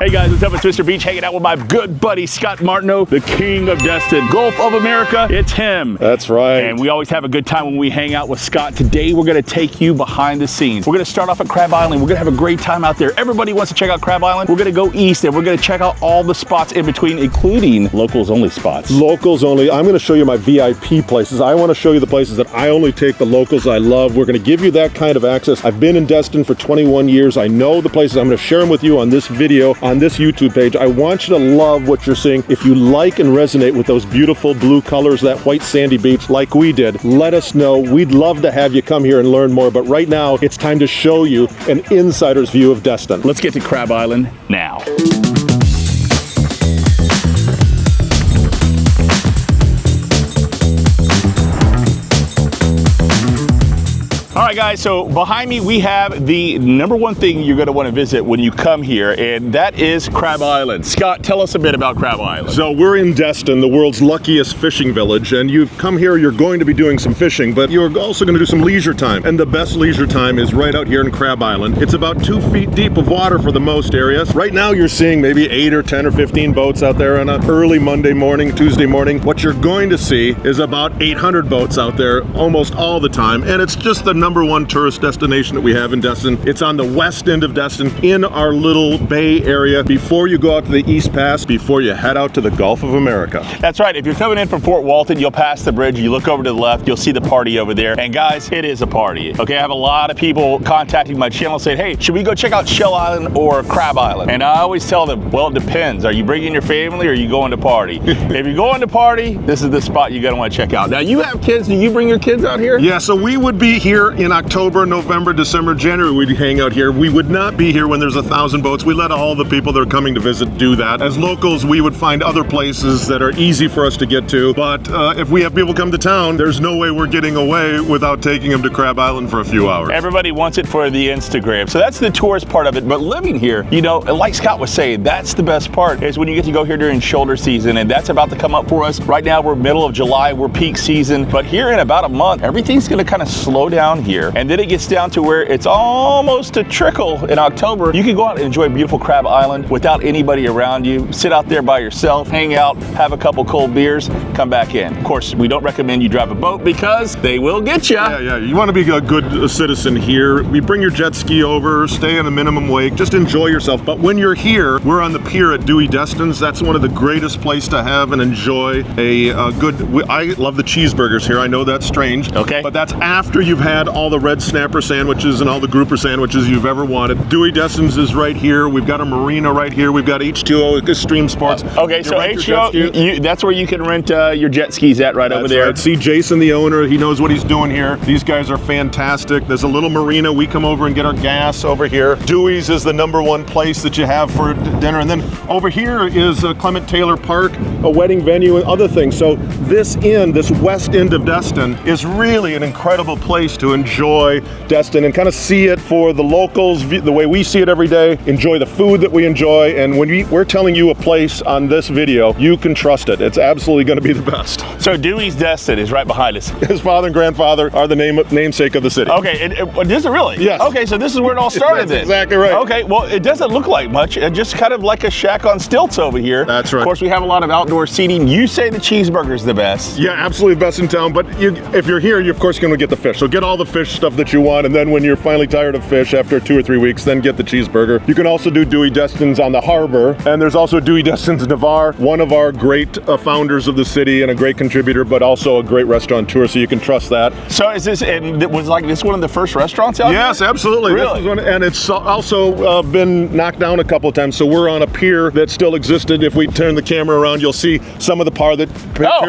Hey guys, what's up? It's Mr. Beach hanging out with my good buddy Scott Martineau, the king of Destin. Gulf of America, it's him. That's right. And we always have a good time when we hang out with Scott. Today we're gonna take you behind the scenes. We're gonna start off at Crab Island. We're gonna have a great time out there. Everybody wants to check out Crab Island. We're gonna go east and we're gonna check out all the spots in between, including locals only spots. Locals only. I'm gonna show you my VIP places. I wanna show you the places that I only take the locals I love. We're gonna give you that kind of access. I've been in Destin for 21 years. I know the places. I'm gonna share them with you on this video, on this YouTube page. I want you to love what you're seeing. If you like and resonate with those beautiful blue colors, that white sandy beach like we did, let us know. We'd love to have you come here and learn more, but right now it's time to show you an insider's view of Destin. Let's get to Crab Island now. All right, guys, so behind me we have the #1 thing you're gonna wanna visit when you come here, and that is Crab Island. Scott, tell us a bit about Crab Island. So we're in Destin, the world's luckiest fishing village, and you've come here, you're going to be doing some fishing, but you're also gonna do some leisure time. And the best leisure time is right out here in Crab Island. It's about 2 feet deep of water for the most areas. Right now you're seeing maybe 8 or 10 or 15 boats out there on an early Monday morning, Tuesday morning. What you're going to see is about 800 boats out there almost all the time, and it's just the #1 tourist destination that we have in Destin. It's on the west end of Destin in our little bay area before you go out to the East Pass, before you head out to the Gulf of America. That's right. If you're coming in from Fort Walton, you'll pass the bridge, you look over to the left, you'll see the party over there. And guys, it is a party. Okay, I have a lot of people contacting my channel saying, hey, should we go check out Shell Island or Crab Island? And I always tell them, well, it depends. Are you bringing your family or are you going to party? If you're going to party, this is the spot you're gonna want to check out. Now, you have kids. Do you bring your kids out here? Yeah, so we would be here in October, November, December, January. We'd hang out here. We would not be here when there's 1,000 boats. We let all the people that are coming to visit do that. As locals, we would find other places that are easy for us to get to. But if we have people come to town, there's no way we're getting away without taking them to Crab Island for a few hours. Everybody wants it for the Instagram. So that's the tourist part of it. But living here, you know, like Scott was saying, that's the best part is when you get to go here during shoulder season, and that's about to come up for us. Right now, we're middle of July, we're peak season. But here in about a month, everything's gonna kind of slow down here. And then it gets down to where it's almost a trickle in October. You can go out and enjoy beautiful Crab Island without anybody around you. Sit out there by yourself, hang out, have a couple cold beers, come back in. Of course, we don't recommend you drive a boat because they will get you. Yeah. You want to be a good citizen here. We bring your jet ski over, stay in a minimum wake, just enjoy yourself. But when you're here, we're on the pier at Dewey Destin's. That's one of the greatest places to have and enjoy a good. I love the cheeseburgers here. I know that's strange. Okay. But that's after you've had all the red snapper sandwiches and all the grouper sandwiches you've ever wanted. Dewey Destin's is right here. We've got a marina right here. We've got H2O, Extreme Sports. Okay, so H2O, that's where you can rent your jet skis at right over there. Right. See Jason, the owner, he knows what he's doing here. These guys are fantastic. There's a little marina. We come over and get our gas over here. Dewey's is the #1 place that you have for dinner. And then over here is Clement Taylor Park, a wedding venue and other things. So this west end of Destin is really an incredible place to enjoy Destin and kind of see it for the locals, the way we see it every day, enjoy the food that we enjoy, and when we're telling you a place on this video, you can trust it. It's absolutely going to be the best. So Dewey's Destin is right behind us. His father and grandfather are the namesake of the city. Okay, is it really? Yes. Okay, so this is where it all started then. Exactly right. Okay, well, it doesn't look like much. It's just kind of like a shack on stilts over here. That's right. Of course, we have a lot of outdoor seating. You say the cheeseburger's the best. Yeah, absolutely the best in town, but if you're here, you're of course going to get the fish. So get all the fish stuff that you want, and then when you're finally tired of fish after 2 or 3 weeks, then get the cheeseburger. You can also do Dewey Destin's on the harbor, and there's also Dewey Destin's Navarre, one of our great founders of the city and a great contributor, but also a great restaurateur, so you can trust that. So is this, and it was like this one of the first restaurants out Yes, there? absolutely. Really? This is one, and it's also been knocked down a couple of times, so we're on a pier that still existed. If we turn the camera around, you'll see some of the pier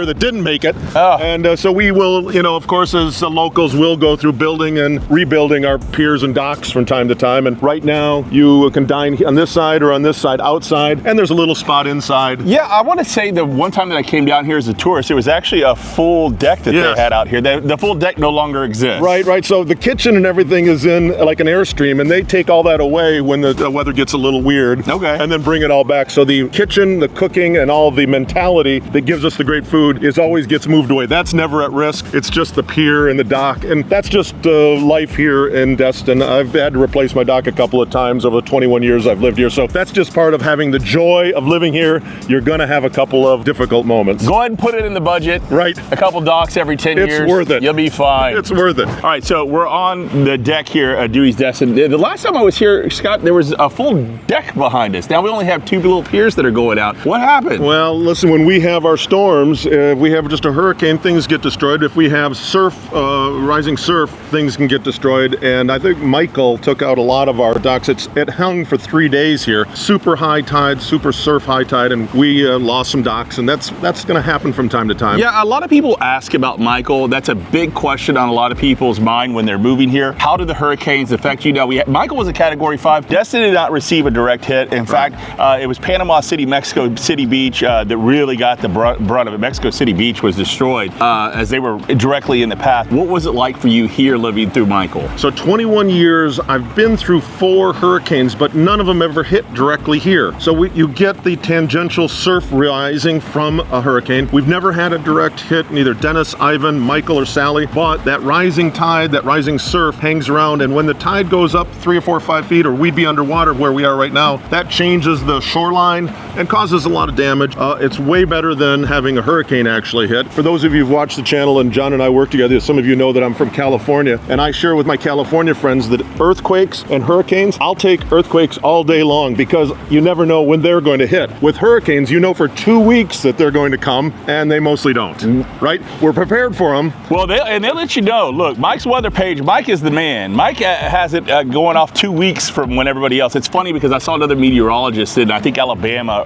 that didn't make it. And so we will, of course, as locals, will go through building and rebuilding our piers and docks from time to time. And right now, you can dine on this side or on this side outside, and there's a little spot inside. Yeah, I want to say the one time that I came down here as a tourist, it was actually a full deck that they had out here. The full deck no longer exists. Right. So the kitchen and everything is in like an Airstream, and they take all that away when the weather gets a little weird. Okay. And then bring it all back. So the kitchen, the cooking, and all the mentality that gives us the great food always gets moved away. That's never at risk. It's just the pier and the dock, and that's just life here in Destin. I've had to replace my dock a couple of times over the 21 years I've lived here, so that's just part of having the joy of living here. You're gonna have a couple of difficult moments. Go ahead and put it in the budget. Right. A couple docks every 10 years. It's worth it. You'll be fine. It's worth it. All right, so we're on the deck here at Dewey's Destin. The last time I was here, Scott, there was a full deck behind us. Now we only have 2 little piers that are going out. What happened? Well, listen, when we have our storms, if we have just a hurricane, things get destroyed. If we have surf, rising surf, things can get destroyed. And I think Michael took out a lot of our docks. It hung for 3 days here. Super high tide, super surf high tide, and we lost some docks, and that's going to happen from time to time. Yeah, a lot of people ask about Michael. That's a big question on a lot of people's mind when they're moving here. How do the hurricanes affect you? Now, Michael was a Category 5. Destin did not receive a direct hit. In fact, it was Panama City, Mexico City Beach that really got the brunt of it. Mexico City Beach was destroyed as they were directly in the path. What was it like for you here living through Michael? So 21 years, I've been through 4 hurricanes, but none of them ever hit directly here. So you get the tangential surf rising from a hurricane. We've never had a direct hit, neither Dennis, Ivan, Michael, or Sally, but that rising tide, that rising surf hangs around, and when the tide goes up 3 or 4 or 5 feet, or we'd be underwater where we are right now, that changes the shoreline and causes a lot of damage. It's way better than having a hurricane actually hit. For those of you who've watched the channel, and John and I work together, some of you know that I'm from California, and I share with my California friends that earthquakes and hurricanes, I'll take earthquakes all day long because you never know when they're going to hit. With hurricanes, you know for 2 weeks that they're going to come, and they mostly don't, right? We're prepared for them. Well, they'll let you know. Look, Mike's weather page, Mike is the man. Mike has it going off 2 weeks from when everybody else. It's funny because I saw another meteorologist in, I think, Alabama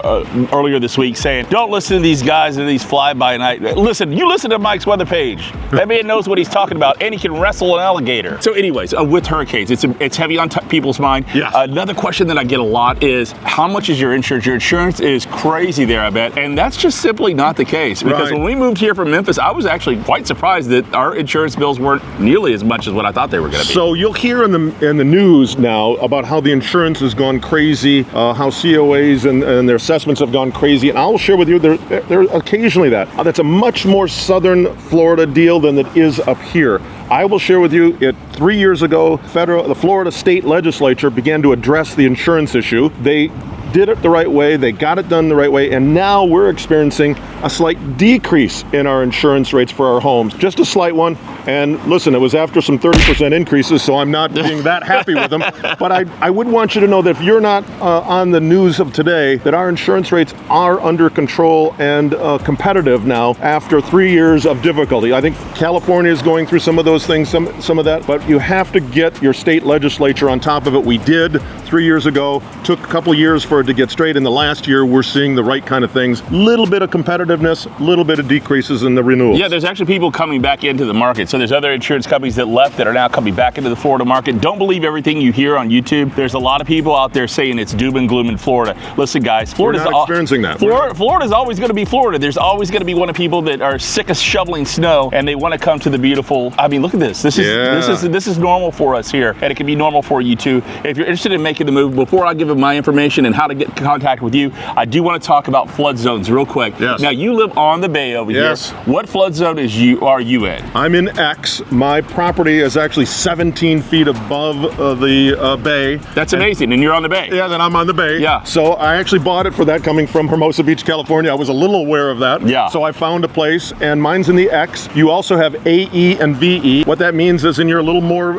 earlier this week saying, don't listen to these guys and these fly-by-night. Listen, you listen to Mike's weather page. That man knows what he's talking about, and he can wrestle an alligator. So anyways, with hurricanes, it's heavy on people's mind. Yeah. Another question that I get a lot is, how much is your insurance? Your insurance is crazy there, I bet. And that's just simply not the case. Because when we moved here from Memphis, I was actually quite surprised that our insurance bills weren't nearly as much as what I thought they were going to be. So you'll hear in the news now about how the insurance has gone crazy, how COAs and their assessments have gone crazy. And I'll share with you, there occasionally that's a much more southern Florida deal than it is up here. I will share with you, 3 years ago, the Florida state legislature began to address the insurance issue. They did it the right way, they got it done the right way, and now we're experiencing a slight decrease in our insurance rates for our homes. Just a slight one, and listen, it was after some 30% increases, so I'm not being that happy with them, but I would want you to know that if you're not on the news of today, that our insurance rates are under control and competitive now after 3 years of difficulty. I think California is going through some of those things, some of that, but you have to get your state legislature on top of it. We did 3 years ago, took a couple years for it to get straight. In the last year, we're seeing the right kind of things. Little bit of competitiveness, little bit of decreases in the renewals. Yeah, there's actually people coming back into the market. So there's other insurance companies that left that are now coming back into the Florida market. Don't believe everything you hear on YouTube. There's a lot of people out there saying it's doom and gloom in Florida. Listen, guys, Florida's not experiencing that. Florida's always going to be Florida. There's always going to be one of people that are sick of shoveling snow and they want to come to the beautiful. I mean, look at this. This is normal for us here, and it can be normal for you too. If you're interested in making the move, before I give them my information and how to get in contact with you, I do want to talk about flood zones real quick. Yes. Now, you live on the bay over here. What flood zone are you in? I'm in X. My property is actually 17 feet above the bay. That's amazing, and you're on the bay. Yeah, then I'm on the bay. Yeah. So I actually bought it for that coming from Hermosa Beach, California. I was a little aware of that. Yeah. So I found a place, and mine's in the X. You also have AE and VE. What that means is you're a little more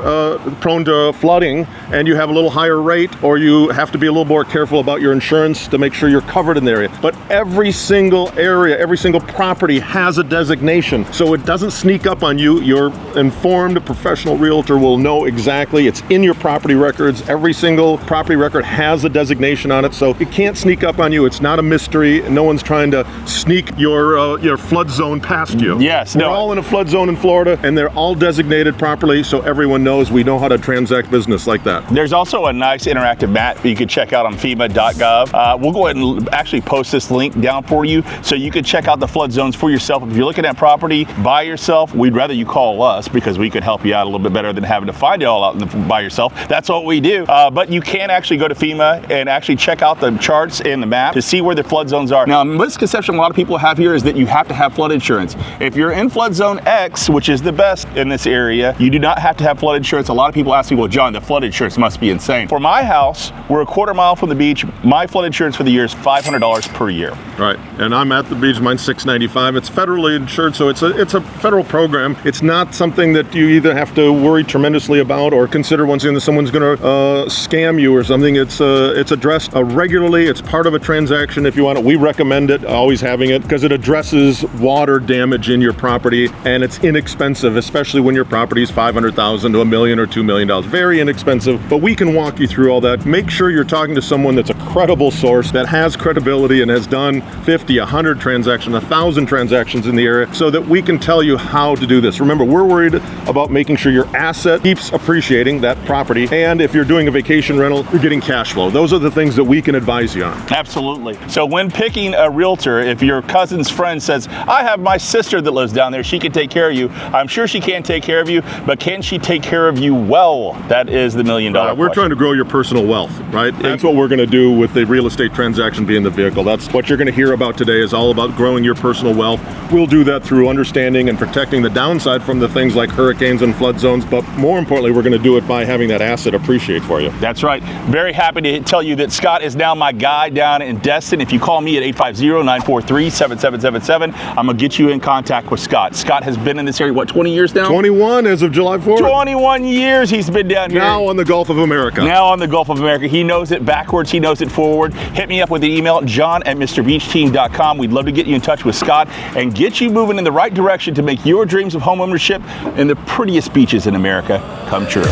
prone to flooding, and you have a little higher rate, or you have to be a little more careful about your insurance to make sure you're covered in the area. But every single area, every single property has a designation, so it doesn't sneak up on you. Your informed professional realtor will know exactly. It's in your property records. Every single property record has a designation on it, so it can't sneak up on you. It's not a mystery. No one's trying to sneak your flood zone past you. Yes. We're all in a flood zone in Florida, and they're all designated properly, so everyone knows we know how to transact business like that. There's also a nice interaction interactive map that you can check out on FEMA.gov. We'll go ahead and actually post this link down for you so you can check out the flood zones for yourself. If you're looking at property by yourself, we'd rather you call us because we could help you out a little bit better than having to find it all out by yourself. That's what we do. But you can actually go to FEMA and actually check out the charts and the map to see where the flood zones are. Now, a misconception a lot of people have here is that you have to have flood insurance. If you're in flood zone X, which is the best in this area, you do not have to have flood insurance. A lot of people ask me, well, John, the flood insurance must be insane. For my house, we're a quarter mile from the beach. My flood insurance for the year is $500 per year. Right, and I'm at the beach. Mine's $695. It's federally insured, so it's a federal program. It's not something that you either have to worry tremendously about or consider once in that someone's going to scam you or something. It's addressed regularly. It's part of a transaction if you want it. We recommend it, always having it, because it addresses water damage in your property, and it's inexpensive, especially when your property is $500,000 to $1 million or $2 million. Very inexpensive, but we can walk you through all that. Make sure you're talking to someone that's a credible source that has credibility and has done 50, 100 transactions, 1,000 transactions in the area, so that we can tell you how to do this. Remember, we're worried about making sure your asset keeps appreciating, that property, and if you're doing a vacation rental, you're getting cash flow. Those are the things that we can advise you on. Absolutely. So when picking a realtor, if your cousin's friend says, I have my sister that lives down there, she can take care of you, I'm sure she can take care of you, but can she take care of you well? That is the $1 million question. We're trying to grow your personal wealth, right? That's what we're going to do with the real estate transaction being the vehicle. That's what you're going to hear about today, is all about growing your personal wealth. We'll do that through understanding and protecting the downside from the things like hurricanes and flood zones, but more importantly, we're going to do it by having that asset appreciate for you. That's right. Very happy to tell you that Scott is now my guy down in Destin. If you call me at 850-943-7777, I'm going to get you in contact with Scott. Scott has been in this area, what, 20 years now? 21 as of July 4th. 21 years he's been down here. Now on the Gulf of America. Now on the Gulf of America. He knows it backwards. He knows it forward. Hit me up with the email, john@mrbeachteam.com. We'd love to get you in touch with Scott and get you moving in the right direction to make your dreams of home ownership in the prettiest beaches in America come true.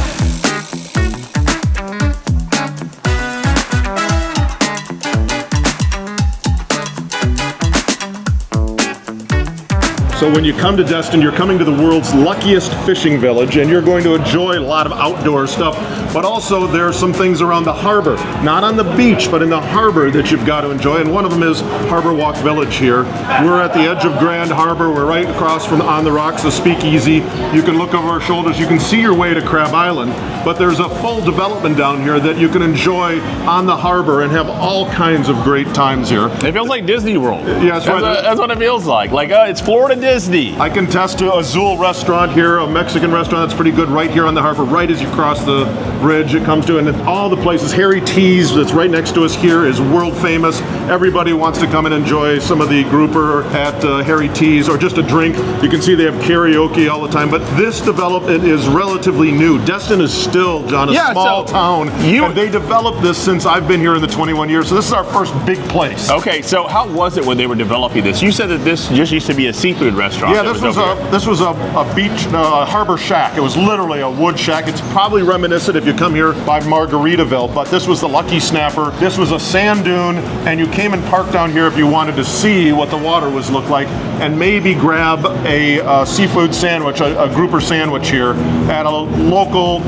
So when you come to Destin, you're coming to the world's luckiest fishing village, and you're going to enjoy a lot of outdoor stuff, but also there are some things around the harbor, not on the beach, but in the harbor that you've got to enjoy, and one of them is Harbor Walk Village here. We're at the edge of Grand Harbor. We're right across from On the Rocks, the speakeasy. You can look over our shoulders. You can see your way to Crab Island, but there's a full development down here that you can enjoy on the harbor and have all kinds of great times here. It feels like Disney World. Yeah, that's what it feels like. Like, it's Florida Disney. I can test to Azul restaurant here, a Mexican restaurant that's pretty good right here on the harbor, right as you cross the bridge it comes to, and all the places. Harry T's that's right next to us here is world famous. Everybody wants to come and enjoy some of the grouper at Harry T's or just a drink. You can see they have karaoke all the time, but this development is relatively new. Destin is still, John, a small town, and they developed this since I've been here in the 21 years, so this is our first big place. Okay, so how was it when they were developing this? You said that this just used to be a seafood restaurant. Yeah, this was a beach, harbor shack. It was literally a wood shack. It's probably reminiscent if you come here by Margaritaville, but this was the Lucky Snapper. This was a sand dune, and you came and parked down here if you wanted to see what the water was look like, and maybe grab a seafood sandwich, a grouper sandwich here at a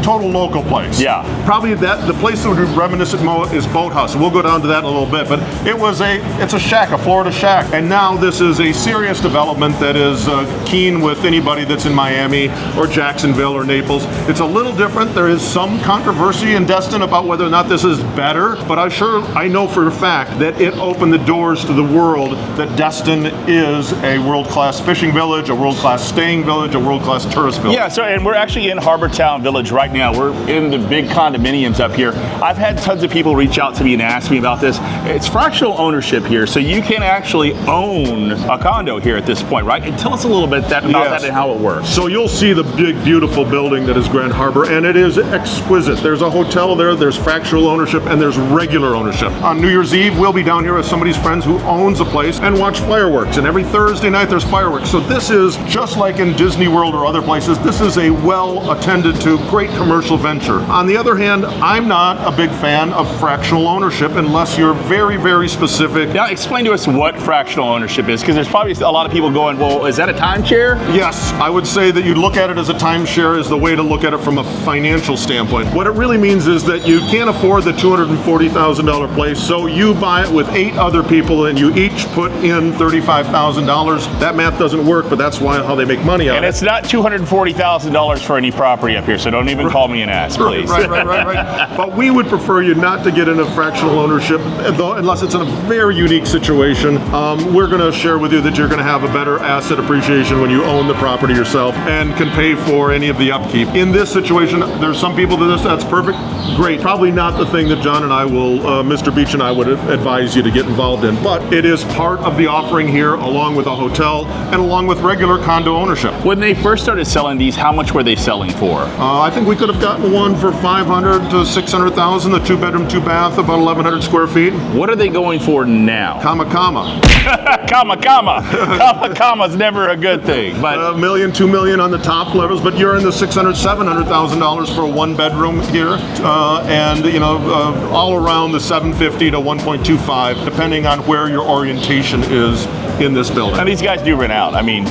total local place. Yeah. Probably the place that would be reminiscent is Boathouse. We'll go down to that in a little bit, but it's a shack, a Florida shack, and now this is a serious development that is keen with anybody that's in Miami or Jacksonville or Naples. It's a little different. There is some controversy in Destin about whether or not this is better, but I know for a fact that it opened the doors to the world that Destin is a world-class fishing village, a world-class staying village, a world-class tourist village. Yeah, and we're actually in Harbor Town Village right now. We're in the big condominiums up here. I've had tons of people reach out to me and ask me about this. It's fractional ownership here, so you can actually own a condo here at this point, right? And tell us a little bit about that and how it works. So you'll see the big, beautiful building that is Grand Harbor, and it is exquisite. There's a hotel there, there's fractional ownership, and there's regular ownership. On New Year's Eve, we'll be down here with somebody's friends who owns a place and watch fireworks, and every Thursday night there's fireworks. So this is, just like in Disney World or other places, this is a well-attended to, great commercial venture. On the other hand, I'm not a big fan of fractional ownership unless you're very, very specific. Now explain to us what fractional ownership is, because there's probably a lot of people going, well, So is that a timeshare? Yes, I would say that you look at it as a timeshare is the way to look at it from a financial standpoint. What it really means is that you can't afford the $240,000 place, so you buy it with 8 other people and you each put in $35,000. That math doesn't work, but that's how they make money on it. And it's not $240,000 for any property up here, so don't even call me an ass, please. Right. But we would prefer you not to get into fractional ownership, though, unless it's in a very unique situation. We're going to share with you that you're going to have a better asset appreciation when you own the property yourself and can pay for any of the upkeep. In this situation, there's some people that's perfect, great. Probably not the thing that John and I will, Mr. Beach and I would advise you to get involved in, but it is part of the offering here, along with a hotel and along with regular condo ownership. When they first started selling these, how much were they selling for? I think we could have gotten one for $500,000 to $600,000, the 2-bedroom, 2-bath, about 1,100 square feet. What are they going for now? Comma. Comma's never a good thing. But $1 million, $2 million on the top levels, but you're in the $600,000, $700,000 for a 1-bedroom here, and all around the $750,000 to $1.25, depending on where your orientation is in this building. And these guys do rent out. I mean,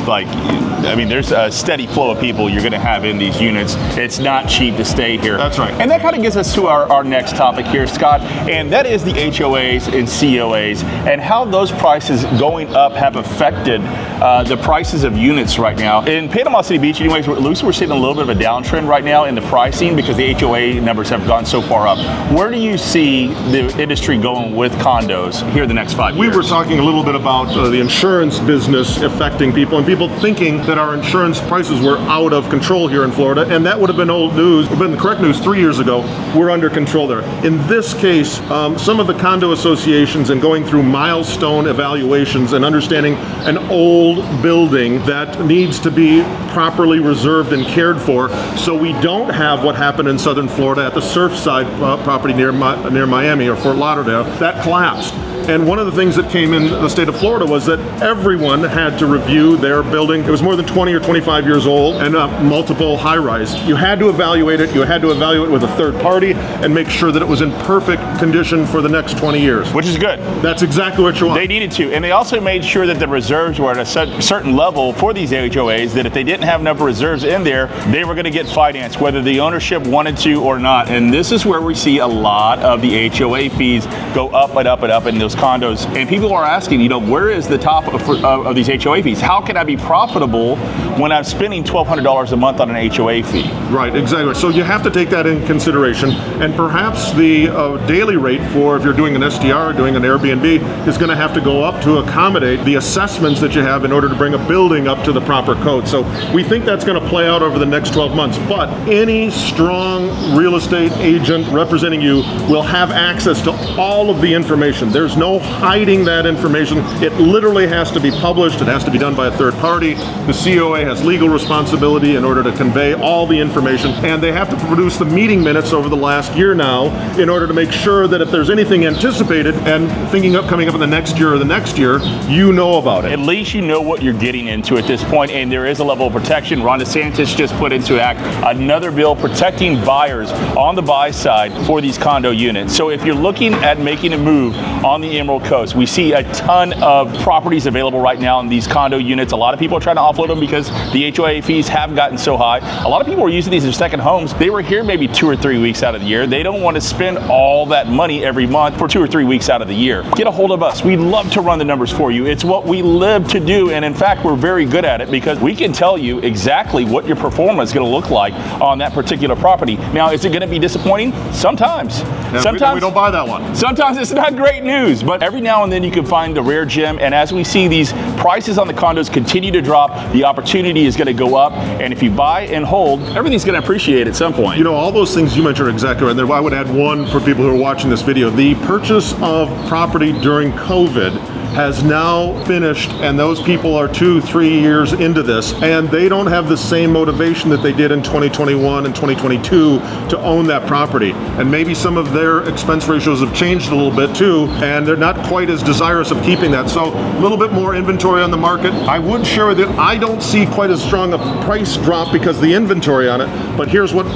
there's a steady flow of people you're going to have in these units. It's not cheap to stay here. That's right. And that kind of gets us to our next topic here, Scott, and that is the HOAs and COAs and how those prices going up have affected the prices of units right now. In Panama City Beach, anyways, we're seeing a little bit of a downtrend right now in the pricing because the HOA numbers have gone so far up. Where do you see the industry going with condos here in the next 5 years? We were talking a little bit about the insurance business affecting people and people thinking that our insurance prices were out of control here in Florida, and that would have been old news, would have been the correct news 3 years ago. We're under control there. In this case, some of the condo associations and going through milestone evaluations and understanding an old building that needs to be properly reserved and cared for, so we don't have what happened in southern Florida at the Surfside property near Miami or Fort Lauderdale. That collapsed. And one of the things that came in the state of Florida was that everyone had to review their building. It was more than 20 or 25 years old and multiple high-rise. You had to evaluate it. You had to evaluate it with a third party and make sure that it was in perfect condition for the next 20 years. Which is good. That's exactly what you want. They needed to. And they also made sure that the reserves were at a certain level for these HOAs, that if they didn't have enough reserves in there, they were going to get financed, whether the ownership wanted to or not. And this is where we see a lot of the HOA fees go up and up and up in those condos, and people are asking, where is the top of these HOA fees? How can I be profitable when I'm spending $1,200 a month on an HOA fee? Right, exactly. So you have to take that in consideration, and perhaps the daily rate for if you're doing an STR, doing an Airbnb, is going to have to go up to accommodate the assessments that you have in order to bring a building up to the proper code. So we think that's going to play out over the next 12 months, but any strong real estate agent representing you will have access to all of the information. There's no hiding that information. It literally has to be published. It has to be done by a third party. The COA has legal responsibility in order to convey all the information, and they have to produce the meeting minutes over the last year now in order to make sure that if there's anything anticipated and thinking of coming up in the next year or the next year, you know about it. At least you know what you're getting into at this point, and there is a level of protection. Ron DeSantis just put into act another bill protecting buyers on the buy side for these condo units. So if you're looking at making a move on the Emerald Coast, we see a ton of properties available right now in these condo units. A lot of people are trying to offload them because the HOA fees have gotten so high. A lot of people are using these as second homes. They were here maybe 2 or 3 weeks out of the year. They don't want to spend all that money every month for 2 or 3 weeks out of the year. Get a hold of us. We'd love to run the numbers for you. It's what we live to do, and in fact, we're very good at it because we can tell you exactly what your performance is going to look like on that particular property. Now, is it going to be disappointing? Sometimes. Yeah, Sometimes we don't buy that one. Sometimes it's not great news, but every now and then you can find the rare gem, and as we see these prices on the condos continue to drop, the opportunity is going to go up, and if you buy and hold, everything's going to appreciate at some point. All those things you mentioned are exactly right. I would add one for people who are watching this video. The purchase of property during COVID has now finished, and those people are 2-3 years into this, and they don't have the same motivation that they did in 2021 and 2022 to own that property. And maybe some of their expense ratios have changed a little bit too, and they're not quite as desirous of keeping that. So a little bit more inventory on the market. I would share with you, I don't see quite as strong a price drop because of the inventory on it, but here's what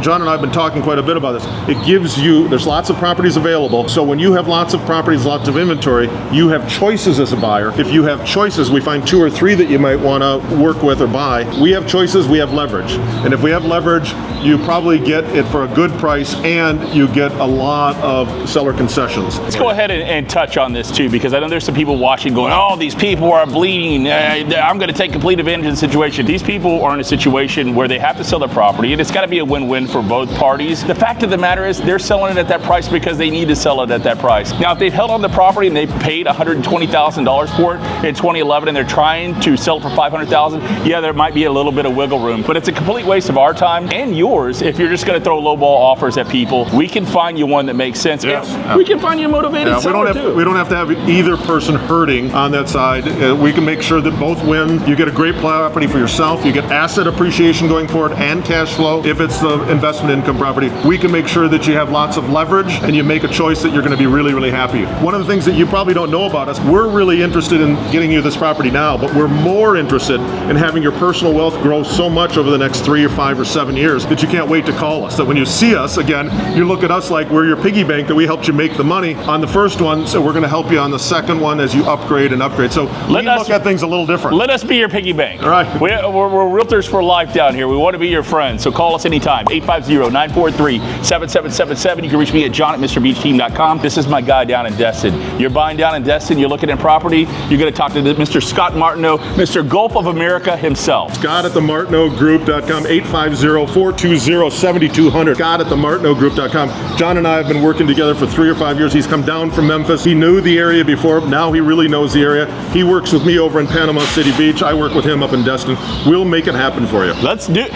John and I have been talking quite a bit about this. It gives you, there's lots of properties available, so when you have lots of properties, lots of inventory, you have choice choices as a buyer. If you have choices, we find 2 or 3 that you might want to work with or buy. We have choices, we have leverage. And if we have leverage, you probably get it for a good price and you get a lot of seller concessions. Let's go ahead and touch on this too, because I know there's some people watching going, oh, these people are bleeding. I'm going to take complete advantage of the situation. These people are in a situation where they have to sell their property, and it's got to be a win-win for both parties. The fact of the matter is they're selling it at that price because they need to sell it at that price. Now, if they've held on the property and they paid $120,000 for it in 2011 and they're trying to sell it for $500,000, yeah, there might be a little bit of wiggle room, but it's a complete waste of our time and yours if you're just going to throw lowball offers at people. We can find you one that makes sense. Yes. We can find you a motivated seller too. We don't have to have either person hurting on that side. We can make sure that both win. You get a great property for yourself. You get asset appreciation going forward and cash flow. If it's the investment income property, we can make sure that you have lots of leverage and you make a choice that you're going to be really, really happy. One of the things that you probably don't know about us, we're really interested in getting you this property now, but we're more interested in having your personal wealth grow so much over the next 3 or 5 or 7 years that you can't wait to call us. That when you see us again, you look at us like we're your piggy bank, that we helped you make the money on the first one, so we're going to help you on the second one as you upgrade and upgrade. So we look at things a little different. Let us be your piggy bank. All right. We're realtors for life down here. We want to be your friends. So call us anytime. 850-943-7777. You can reach me at john@mrbeachteam.com. This is my guy down in Destin. You're buying down in Destin, you're looking at property, you're going to talk to Mr. Scott Martineau, Mr. Gulf of America himself. Scott at themartineaugroup.com, 850-420-7200. Scott at themartineaugroup.com. John and I have been working together for 3 or 5 years. He's come down from Memphis. He knew the area before. Now he really knows the area. He works with me over in Panama City Beach. I work with him up in Destin. We'll make it happen for you. Let's do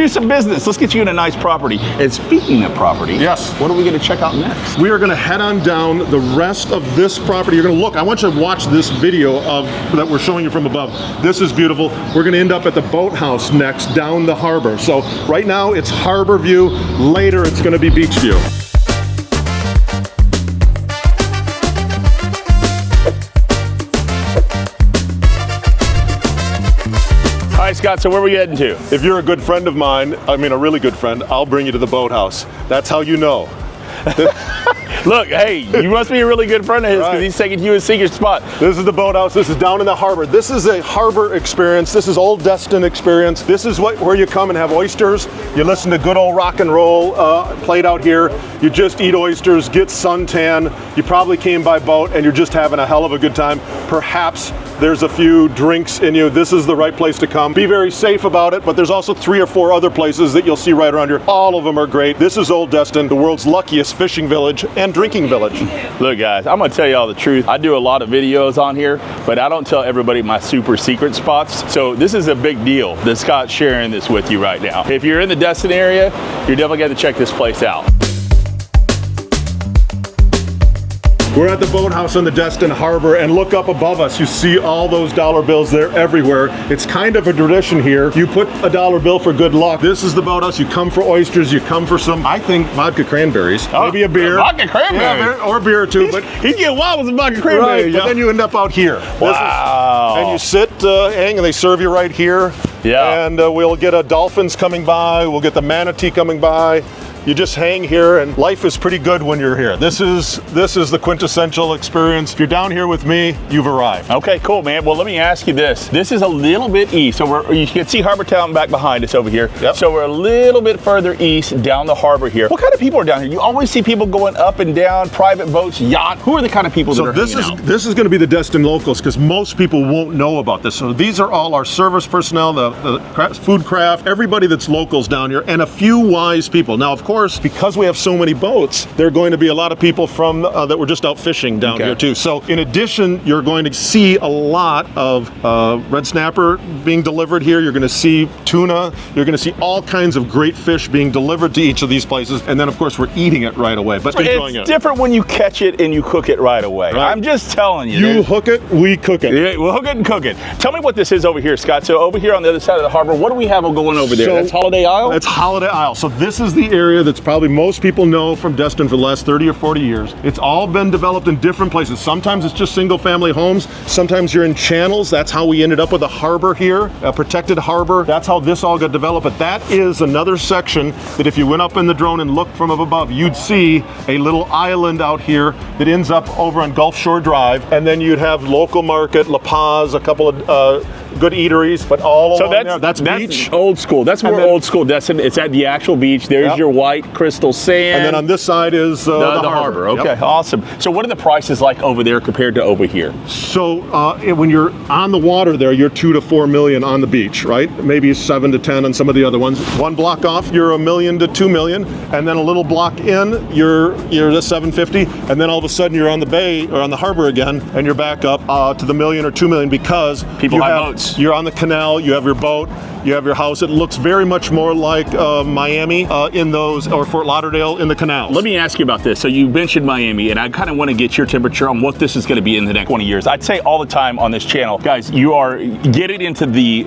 some business. Let's get you in a nice property. And speaking of property, yes, what are we going to check out next? We are going to head on down the rest of this property. You're going to look. I want you to watch this video that we're showing you from above. This is beautiful. We're going to end up at the boathouse next down the harbor. So right now it's harbor view. Later it's going to be beach view. All right, Scott, so where are we heading to? If you're a good friend of mine, I mean a really good friend, I'll bring you to the boathouse. That's how you know. Look, hey, you must be a really good friend of his because he's taking you to a secret spot. This is the boathouse. This is down in the harbor. This is a harbor experience. This is old Destin experience. This is where you come and have oysters. You listen to good old rock and roll played out here. You just eat oysters, get suntan. You probably came by boat and you're just having a hell of a good time. Perhaps there's a few drinks in you. This is the right place to come. Be very safe about it, but there's also 3 or 4 other places that you'll see right around here. All of them are great. This is Old Destin, the world's luckiest fishing village and drinking village. Look, guys, I'm gonna tell you all the truth. I do a lot of videos on here, but I don't tell everybody my super secret spots. So this is a big deal that Scott's sharing this with you right now. If you're in the Destin area, you're definitely gonna check this place out. We're at the boathouse on the Destin Harbor, and look up above us. You see all those dollar bills. They're everywhere. It's kind of a tradition here. You put a dollar bill for good luck. This is the boathouse. You come for oysters. You come for some, I think, vodka cranberries. Maybe a beer. Vodka cranberry? Yeah, or beer or two. But he'd get wild with some vodka cranberry. Right, but then you end up out here. Wow. And you sit, hang, and they serve you right here. Yeah. And we'll get dolphins coming by. We'll get the manatee coming by. You just hang here, and life is pretty good when you're here. This is the quintessential experience. If you're down here with me, you've arrived. Okay, cool, man. Well, let me ask you this. This is a little bit east. So you can see Harbor Town back behind us over here. Yep. So we're a little bit further east down the harbor here. What kind of people are down here? You always see people going up and down, private boats, yacht. Who are the kind of people that are hanging out? This is going to be the Destin locals, because most people won't know about this. So these are all our service personnel, the food craft, everybody that's locals down here, and a few wise people. Now, of course, because we have so many boats, there are going to be a lot of people from that were just out fishing down here too. So in addition, you're going to see a lot of red snapper being delivered here. You're going to see tuna. You're going to see all kinds of great fish being delivered to each of these places. And then, of course, we're eating it right away. But enjoying it. It's different when you catch it and you cook it right away. Right. I'm just telling you. You hook it, we cook it. Yeah, we'll hook it and cook it. Tell me what this is over here, Scott. So over here on the other side of the harbor, what do we have going over there? That's Holiday Isle? That's Holiday Isle. So this is the area area that's probably most people know from Destin for the last 30 or 40 years. It's all been developed in different places. Sometimes it's just single family homes. Sometimes you're in channels. That's how we ended up with a harbor here, a protected harbor. That's how this all got developed. But that is another section that if you went up in the drone and looked from up above, you'd see a little island out here that ends up over on Gulf Shore Drive. And then you'd have local market, La Paz, a couple of good eateries, but all along there. That's beach. Old school. That's more old school. It's at the actual beach. There's your white crystal sand. And then on this side is the harbor. Okay, Yep. awesome. So what are the prices like over there compared to over here? So when you're on the water there, you're 2 to 4 million on the beach, right? Maybe 7 to 10 on some of the other ones. One block off, you're $1 million to 2 million, and then a little block in, you're at 750, and then all of a sudden you're on the bay or on the harbor again, and you're back up to the $1 million or 2 million because people have boats. You're on the canal, you have your boat, you have your house. It looks very much more like Miami in those, or Fort Lauderdale in the canals. Let me ask you about this. So you mentioned Miami, and I kind of want to get your temperature on what this is going to be in the next 20 years. I'd say all the time on this channel, guys, you are getting into the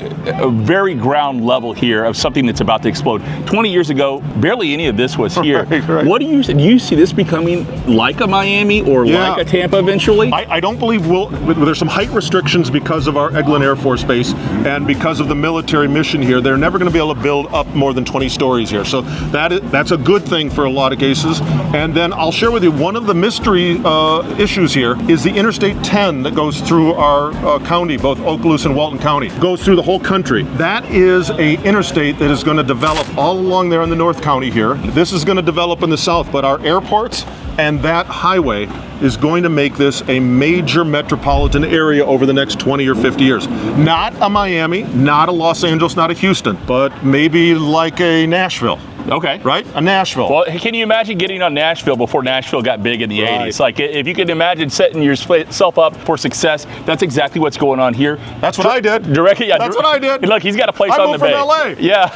very ground level here of something that's about to explode. 20 years ago, barely any of this was here. Right. What do you see this becoming like a Miami or like a Tampa eventually? I don't believe there's some height restrictions because of our Eglin Air Force Base and because of the military mission here. They're never going to be able to build up more than 20 stories here. So that's a good thing for a lot of cases. And then I'll share with you one of the mystery issues here is the Interstate 10 that goes through our county, both Okaloosa and Walton County. Goes through the whole country. That is a interstate that is going to develop all along there in the North County here. This is going to develop in the south, but our airports and that highway is going to make this a major metropolitan area over the next 20 or 50 years. Not a Miami, not a Los Angeles, not a Houston, but maybe like a Nashville. Okay. Right? A Nashville. Well, can you imagine getting on Nashville before Nashville got big in the 80s? Like, if you could imagine setting yourself up for success, that's exactly what's going on here. That's what I did. Directly, yeah. That's what I did. Look, he's got a place on the bay. I moved from LA. Yeah.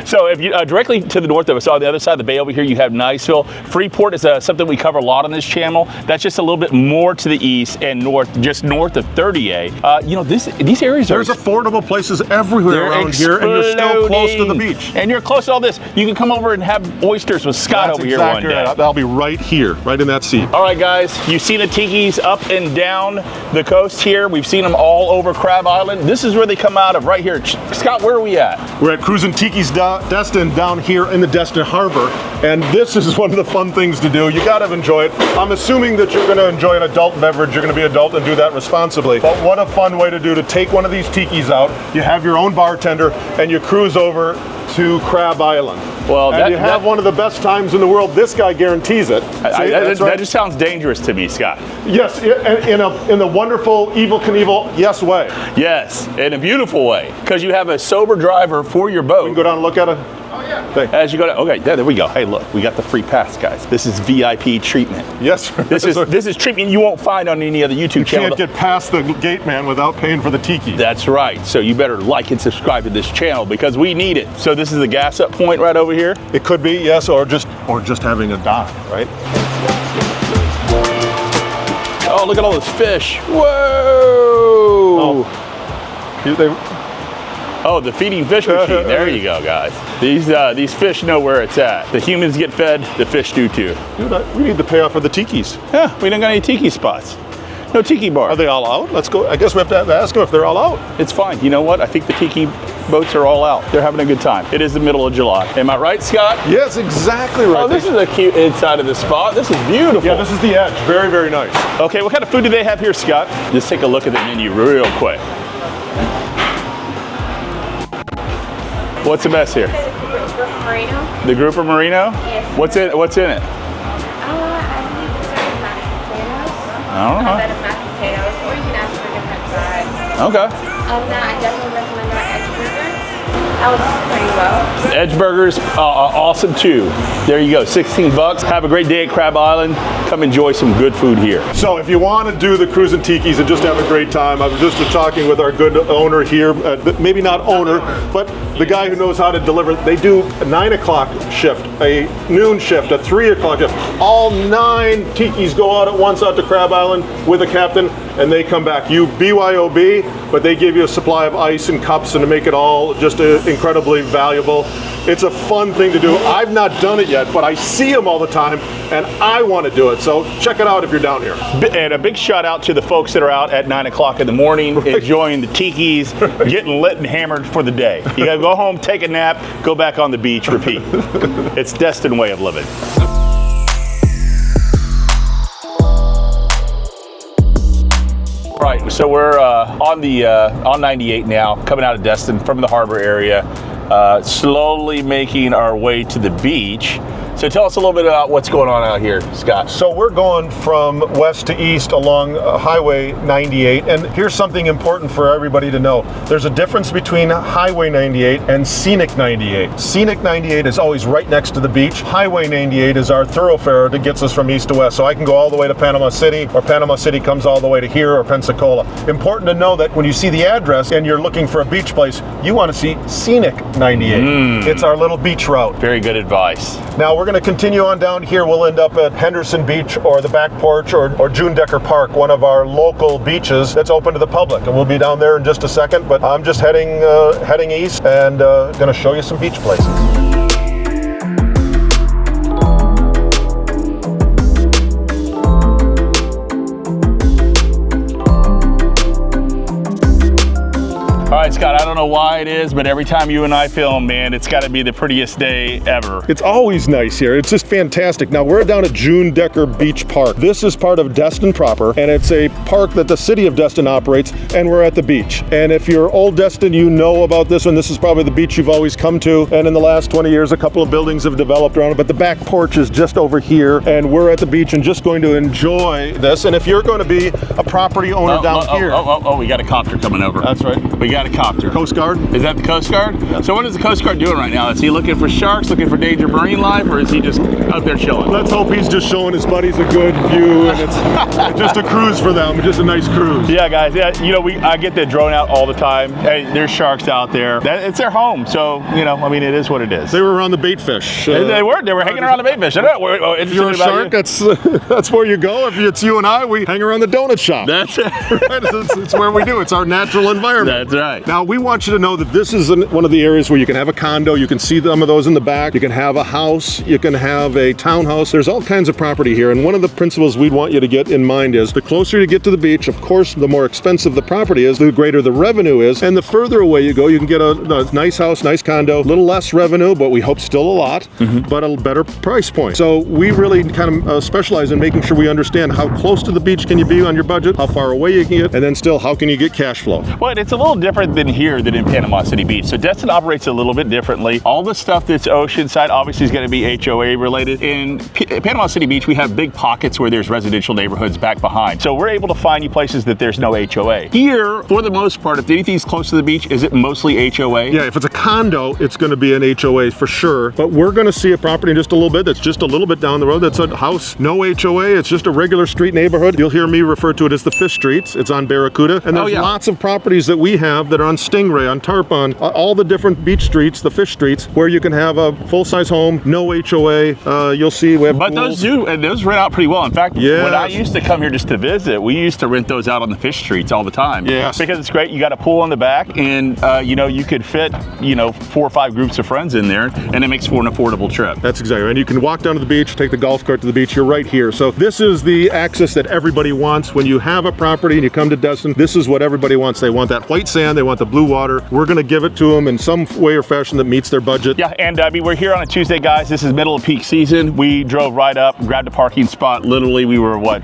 So if you directly to the north of us, on the other side of the bay over here, you have Niceville. Freeport is something we cover a lot on this channel. That's just a little bit more to the east and north, just north of 30A. You know, these areas There's affordable places everywhere around here, and you're still close to the beach. And you're close to all this. You can come over and have oysters with Scott over here one day. Right. That'll be right here, right in that seat. All right, guys, you've seen the tikis up and down the coast here. We've seen them all over Crab Island. This is where they come out of, right here. Scott, where are we at? We're at Cruisin' Tiki's Destin down here in the Destin Harbor, and this is one of the fun things to do. You gotta enjoy it. I'm assuming that you're gonna enjoy an adult beverage. You're gonna be adult and do that responsibly. But what a fun way to do to take one of these tikis out. You have your own bartender, and you cruise over to Crab Island. Well, and you have one of the best times in the world. This guy guarantees it. That just sounds dangerous to me, Scott. Yes, in the wonderful Evel Knievel yes way. Yes, in a beautiful way, because you have a sober driver for your boat. We can go down and look at it. As you go to, okay, there we go. Hey, look, we got the free pass, guys. This is VIP treatment. Yes. This is treatment you won't find on any other YouTube channel. You can't get past the gate man without paying for the tiki. That's right. So you better like and subscribe to this channel because we need it. So this is the gas up point right over here. It could be, yes, or just having a dock, right? Oh, look at all this fish. Whoa! Oh, the feeding fish machine. There you go, guys. These fish know where it's at. The humans get fed, the fish do too. Dude, we need to pay off for the tikis. Yeah, we don't got any tiki spots. No tiki bar. Are they all out? Let's go. I guess we have to ask them if they're all out. It's fine. You know what? I think the tiki boats are all out. They're having a good time. It is the middle of July. Am I right, Scott? Yes, exactly right. Oh, this is a cute inside of the spot. This is beautiful. Yeah, this is the edge. Very, very nice. Okay, what kind of food do they have here, Scott? Just take a look at the menu real quick. What's the best here? Grouper Merino. The grouper Merino? Yes. What's in it? I believe certain mashed potatoes. All right. A bed of mashed potatoes, or you can ask for different sides. Okay. I definitely recommend our edge burger. That was pretty well. Edge burgers, awesome too. There you go, 16 bucks. Have a great day at Crab Island. Come enjoy some good food here. So if you want to do the Cruisin' Tikis and just have a great time, I was just talking with our good owner here, maybe not owner, but the guy who knows how to deliver. They do a 9 o'clock shift, a noon shift, a 3 o'clock shift. All 9 tikis go out at once out to Crab Island with a captain, and they come back. You BYOB, but they give you a supply of ice and cups and to make it all just incredibly valuable. It's a fun thing to do. I've not done it yet, but I see them all the time, and I want to do it. So check it out if you're down here. And a big shout out to the folks that are out at 9 o'clock in the morning, enjoying the tikis, getting lit and hammered for the day. You gotta go home, take a nap, go back on the beach, repeat. It's Destin way of living. All right, so we're on 98 now, coming out of Destin from the harbor area, slowly making our way to the beach. So tell us a little bit about what's going on out here, Scott. So we're going from west to east along Highway 98, and here's something important for everybody to know. There's a difference between Highway 98 and Scenic 98. Scenic 98 is always right next to the beach. Highway 98 is our thoroughfare that gets us from east to west. So I can go all the way to Panama City, or Panama City comes all the way to here, or Pensacola. Important to know that when you see the address and you're looking for a beach place, you want to see Scenic 98. It's our little beach route. Very good advice. Now we're going to continue on down here. We'll end up at Henderson Beach or the Back Porch or June Decker Park, one of our local beaches that's open to the public. And we'll be down there in just a second, but I'm just heading east and going to show you some beach places. All right, Scott, I don't know why it is, but every time you and I film, man, it's got to be the prettiest day ever. It's always nice here. It's just fantastic. Now, we're down at June Decker Beach Park. This is part of Destin proper, and it's a park that the city of Destin operates, and we're at the beach. And if you're old Destin, you know about this one. This is probably the beach you've always come to, and in the last 20 years, a couple of buildings have developed around it, but the Back Porch is just over here, and we're at the beach and just going to enjoy this. And if you're going to be a property owner here... we got a copter coming over. That's right. We got a copter. Coast Guard? Is that the Coast Guard? Yeah. So what is the Coast Guard doing right now? Is he looking for sharks, looking for danger marine life, or is he just out there chilling? Let's hope he's just showing his buddies a good view, and it's just a cruise for them, just a nice cruise. Yeah, guys. Yeah, you know, I get the drone out all the time. Hey, there's sharks out there. It's their home, so you know, I mean, it is what it is. They were around the bait fish. They were hanging around the bait fish. I don't know. If you're a shark, that's where you go. If it's you and I, we hang around the donut shop. That's it. Right? It's where we do. It's our natural environment. That's right. Now, we want you to know that this is one of the areas where you can have a condo. You can see some of those in the back. You can have a house. You can have a townhouse. There's all kinds of property here. And one of the principles we'd want you to get in mind is the closer you get to the beach, of course, the more expensive the property is, the greater the revenue is. And the further away you go, you can get a nice house, nice condo, a little less revenue, but we hope still a lot, but a better price point. So we really kind of specialize in making sure we understand how close to the beach can you be on your budget, how far away you can get, and then still how can you get cash flow. Well, it's a little different than here than in Panama City Beach. So Destin operates a little bit differently. All the stuff that's oceanside obviously is going to be HOA related. In Panama City Beach, we have big pockets where there's residential neighborhoods back behind. So we're able to find you places that there's no HOA. Here, for the most part, if anything's close to the beach, is it mostly HOA? Yeah, if it's a condo, it's going to be an HOA for sure. But we're going to see a property in just a little bit that's just a little bit down the road. That's a house, no HOA. It's just a regular street neighborhood. You'll hear me refer to it as the Fish Streets. It's on Barracuda. And there's lots of properties that we have that are on Stingray, on Tarpon, all the different beach streets, the fish streets, where you can have a full-size home, no HOA. You'll see we have pools. Those rent out pretty well. In fact, when I used to come here just to visit, we used to rent those out on the fish streets all the time. Yes. Because it's great. You got a pool in the back, and you know, you could fit 4 or 5 groups of friends in there, and it makes for an affordable trip. That's exactly right. And you can walk down to the beach, take the golf cart to the beach. You're right here. So this is the access that everybody wants. When you have a property and you come to Destin, this is what everybody wants. They want that white sand. They want the blue water. We're going to give it to them in some way or fashion that meets their budget. Yeah, and I mean, we're here on a Tuesday, guys. This is middle of peak season. We drove right up, grabbed a parking spot. Literally, we were what,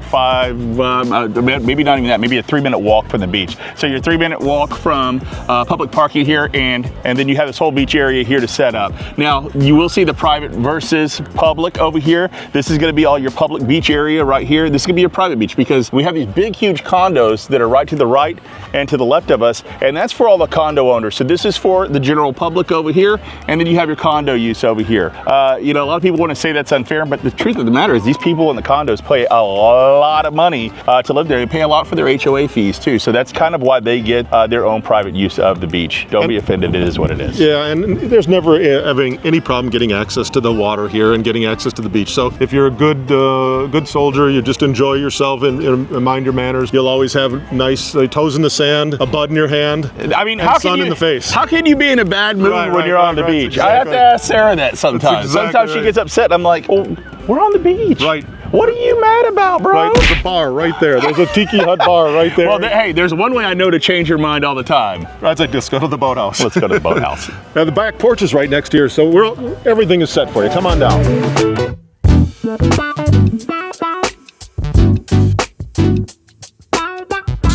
maybe not even that, maybe a 3-minute walk from the beach. So you're 3-minute walk from public parking here, and then you have this whole beach area here to set up. Now, you will see the private versus public over here. This is going to be all your public beach area right here. This is going to be your private beach because we have these big, huge condos that are right to the right and to the left of us, and that's for all the condo owners. So this is for the general public over here, and then you have your condo use over here. You know, a lot of people want to say that's unfair, but the truth of the matter is these people in the condos pay a lot of money to live there. They pay a lot for their HOA fees too. So that's kind of why they get their own private use of the beach. Don't be offended, it is what it is. Yeah, and there's never having any problem getting access to the water here and getting access to the beach. So if you're a good soldier, you just enjoy yourself and mind your manners. You'll always have nice toes in the sand, a bud in your hand. I mean, sun in the face. How can you be in a bad mood when you're on the beach? Exactly. I have to ask Sarah that sometimes. Sometimes she gets upset. I'm like, well, we're on the beach. Right. What are you mad about, bro? Right, there's a bar right there. There's a tiki hut bar right there. Well, hey, there's one way I know to change your mind all the time. I'd say just go to the boathouse. Let's go to the boathouse. Now the back porch is right next here, so everything is set for you. Come on down.